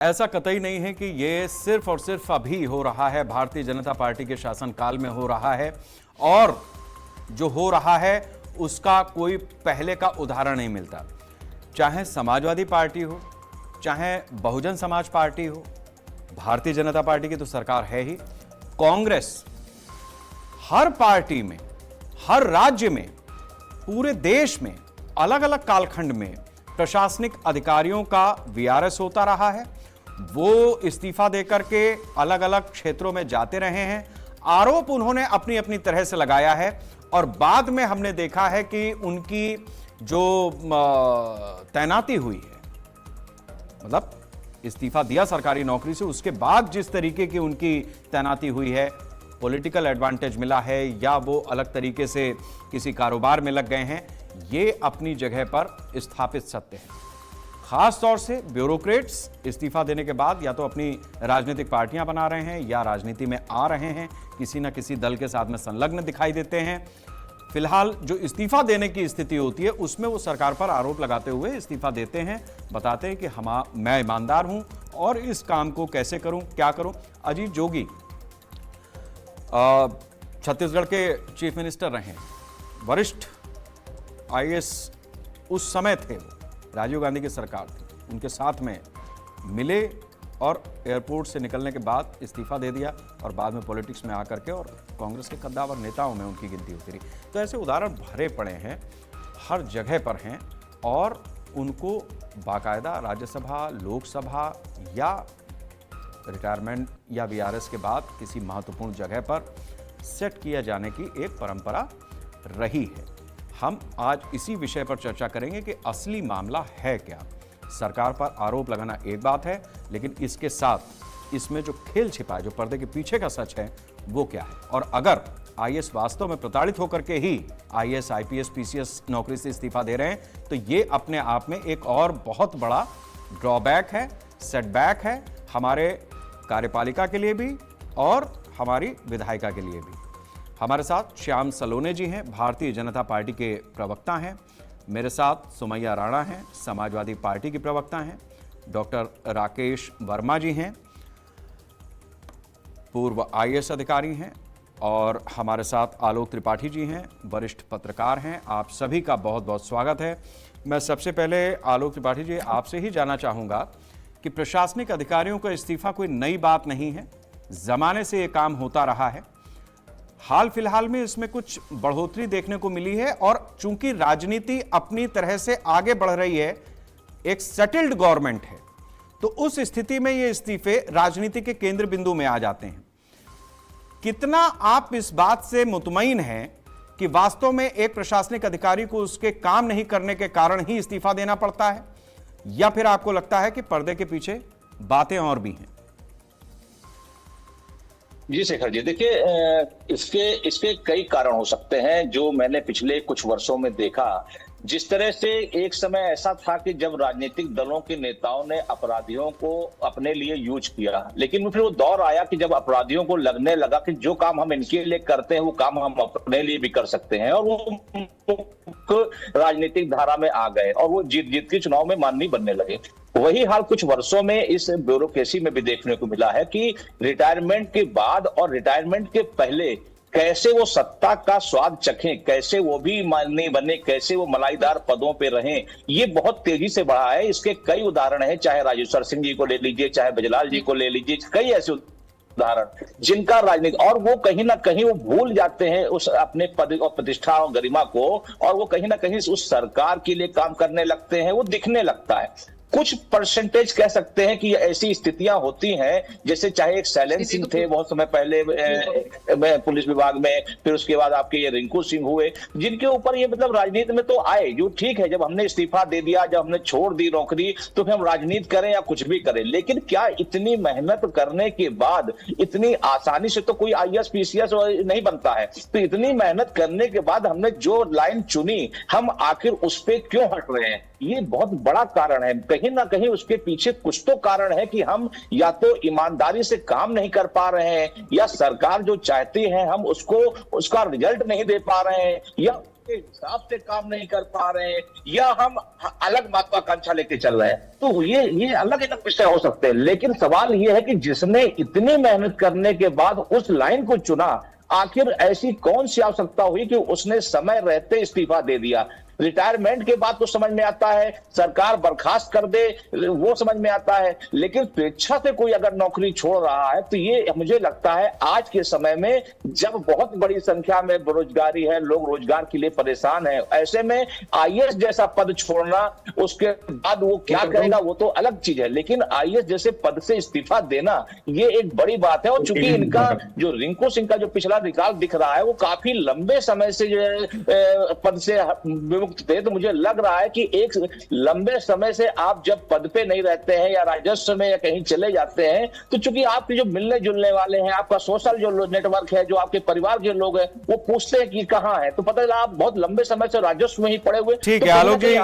ऐसा कतई नहीं है कि ये सिर्फ और सिर्फ अभी हो रहा है, भारतीय जनता पार्टी के शासनकाल में हो रहा है और जो हो रहा है उसका कोई पहले का उदाहरण नहीं मिलता। चाहे समाजवादी पार्टी हो, चाहे बहुजन समाज पार्टी हो, भारतीय जनता पार्टी की तो सरकार है ही, कांग्रेस हर पार्टी में, हर राज्य में, पूरे देश में अलग अलग कालखंड में प्रशासनिक अधिकारियों का वीआरएस होता रहा है। वो इस्तीफा देकर के अलग अलग क्षेत्रों में जाते रहे हैं, आरोप उन्होंने अपनी अपनी तरह से लगाया है और बाद में हमने देखा है कि उनकी जो तैनाती हुई है, मतलब इस्तीफा दिया सरकारी नौकरी से, उसके बाद जिस तरीके की उनकी तैनाती हुई है, पॉलिटिकल एडवांटेज मिला है या वो अलग तरीके से किसी कारोबार में लग गए हैं, ये अपनी जगह पर स्थापित सत्य है। खास तौर से ब्यूरोक्रेट्स इस्तीफा देने के बाद या तो अपनी राजनीतिक पार्टियां बना रहे हैं या राजनीति में आ रहे हैं, किसी न किसी दल के साथ में संलग्न दिखाई देते हैं। फिलहाल जो इस्तीफा देने की स्थिति होती है उसमें वो सरकार पर आरोप लगाते हुए इस्तीफा देते हैं, बताते हैं कि मैं ईमानदार हूं और इस काम को कैसे करूं, क्या करूं। अजीत जोगी छत्तीसगढ़ के चीफ मिनिस्टर रहे, वरिष्ठ आईएएस उस समय थे, वो राजीव गांधी की सरकार थी, उनके साथ में मिले और एयरपोर्ट से निकलने के बाद इस्तीफा दे दिया और बाद में पॉलिटिक्स में आकर के और कांग्रेस के कद्दावर नेताओं में उनकी गिनती होती रही। तो ऐसे उदाहरण भरे पड़े हैं, हर जगह पर हैं और उनको बाकायदा राज्यसभा, लोकसभा या रिटायरमेंट या वीआरएस के बाद किसी महत्वपूर्ण जगह पर सेट किया जाने की एक परंपरा रही है। हम आज इसी विषय पर चर्चा करेंगे कि असली मामला है क्या। सरकार पर आरोप लगाना एक बात है, लेकिन इसके साथ इसमें जो खेल छिपा है, जो पर्दे के पीछे का सच है, वो क्या है। और अगर आईएएस वास्तव में प्रताड़ित होकर के ही आईएएस, आईपीएस, पीसीएस नौकरी से इस्तीफा दे रहे हैं, तो ये अपने आप में एक और बहुत बड़ा ड्रॉबैक है, सेटबैक है, हमारे कार्यपालिका के लिए भी और हमारी विधायिका के लिए भी। हमारे साथ श्याम सलोने जी हैं, भारतीय जनता पार्टी के प्रवक्ता हैं। मेरे साथ सुमैया राणा हैं, समाजवादी पार्टी की प्रवक्ता हैं। डॉक्टर राकेश वर्मा जी हैं, पूर्व आईएएस अधिकारी हैं। और हमारे साथ आलोक त्रिपाठी जी हैं, वरिष्ठ पत्रकार हैं। आप सभी का बहुत बहुत स्वागत है। मैं सबसे पहले आलोक त्रिपाठी जी आपसे ही जानना चाहूँगा कि प्रशासनिक अधिकारियों का इस्तीफा कोई नई बात नहीं है, ज़माने से ये काम होता रहा है। हाल फिलहाल में इसमें कुछ बढ़ोतरी देखने को मिली है और चूंकि राजनीति अपनी तरह से आगे बढ़ रही है, एक सेटल्ड गवर्नमेंट है, तो उस स्थिति में ये इस्तीफे राजनीति के केंद्र बिंदु में आ जाते हैं। कितना आप इस बात से मुतमईन हैं कि वास्तव में एक प्रशासनिक अधिकारी को उसके काम नहीं करने के कारण ही इस्तीफा देना पड़ता है, या फिर आपको लगता है कि पर्दे के पीछे बातें और भी हैं? जी शेखर जी, देखिए इसके कई कारण हो सकते हैं जो मैंने पिछले कुछ वर्षों में देखा। जिस तरह से एक समय ऐसा था कि जब राजनीतिक दलों के नेताओं ने अपराधियों को अपने लिए यूज किया, लेकिन फिर वो दौर आया कि जब अपराधियों को लगने लगा कि जो काम हम इनके लिए करते हैं वो काम हम अपने लिए भी कर सकते हैं, और वो राजनीतिक धारा में आ गए और वो जीत के चुनाव में माननीय बनने लगे। वही हाल कुछ वर्षों में इस ब्यूरोक्रेसी में भी देखने को मिला है कि रिटायरमेंट के बाद और रिटायरमेंट के पहले कैसे वो सत्ता का स्वाद चखें, कैसे वो भी माननीय बने, कैसे वो मलाईदार पदों पे रहें, ये बहुत तेजी से बढ़ा है। इसके कई उदाहरण हैं, चाहे राजेश्वर सिंह जी को ले लीजिए, चाहे बजलाल जी को ले लीजिए, कई ऐसे उदाहरण जिनका राजनीति, और वो कहीं ना कहीं वो भूल जाते हैं उस अपने पद और प्रतिष्ठा और गरिमा को, और वो कहीं ना कहीं उस सरकार के लिए काम करने लगते हैं, वो दिखने लगता है। कुछ परसेंटेज कह सकते हैं कि ऐसी स्थितियां होती हैं, जैसे चाहे एक शैलेंद्र सिंह थे बहुत समय पहले पुलिस विभाग में, फिर उसके बाद आपके ये रिंकू सिंह हुए, जिनके ऊपर ये मतलब राजनीति में तो आए, जो ठीक है, जब हमने इस्तीफा दे दिया, जब हमने छोड़ दी नौकरी, तो फिर हम राजनीति करें या कुछ भी करें। लेकिन क्या इतनी मेहनत करने के बाद इतनी आसानी से तो कोई आईएएस पीसीएस नहीं बनता है, तो इतनी मेहनत करने के बाद हमने जो लाइन चुनी, हम आखिर उस पर क्यों हट रहे हैं? ये बहुत बड़ा कारण है। कहीं ना कहीं उसके पीछे कुछ तो कारण है कि हम या तो ईमानदारी से काम नहीं कर पा रहे हैं, या सरकार जो चाहती है हम उसका रिजल्ट नहीं दे पा रहे हैं, या के हिसाब से काम नहीं कर पा रहे हैं, या हम अलग महत्वाकांक्षा लेके चल रहे हैं, तो ये अलग अलग विषय हो सकते हैं। लेकिन सवाल ये है कि जिसने इतनी मेहनत करने के बाद उस लाइन को चुना, आखिर ऐसी कौन सी आवश्यकता हुई कि उसने समय रहते इस्तीफा दे दिया। रिटायरमेंट के बाद तो समझ में आता है, सरकार बर्खास्त कर दे वो समझ में आता है, लेकिन स्वेच्छा से कोई अगर नौकरी छोड़ रहा है तो ये मुझे लगता है आज के समय में जब बहुत बड़ी संख्या में बेरोजगारी है, लोग रोजगार के लिए परेशान है, ऐसे में आईएएस जैसा पद छोड़ना, उसके बाद वो क्या करेगा वो तो अलग चीज है, लेकिन आईएएस जैसे पद से इस्तीफा देना ये एक बड़ी बात है। और चूंकि इनका जो रिंकू सिंह का जो पिछला रिकॉर्ड दिख रहा है वो काफी लंबे समय से जो है पद से विमुक्त थे, तो मुझे लग रहा है कि एक लंबे समय से आप जब पद पे नहीं रहते हैं या राजस्व में या कहीं चले जाते हैं, तो चूंकि आपके जो मिलने जुलने वाले हैं, आपका सोशल जो नेटवर्क है, जो आपके परिवार के लोग हैं, वो पूछते हैं कि कहां है, तो पता चला आप बहुत लंबे समय से राजस्व में ही पड़े हुए। ठीक है आलोक जी,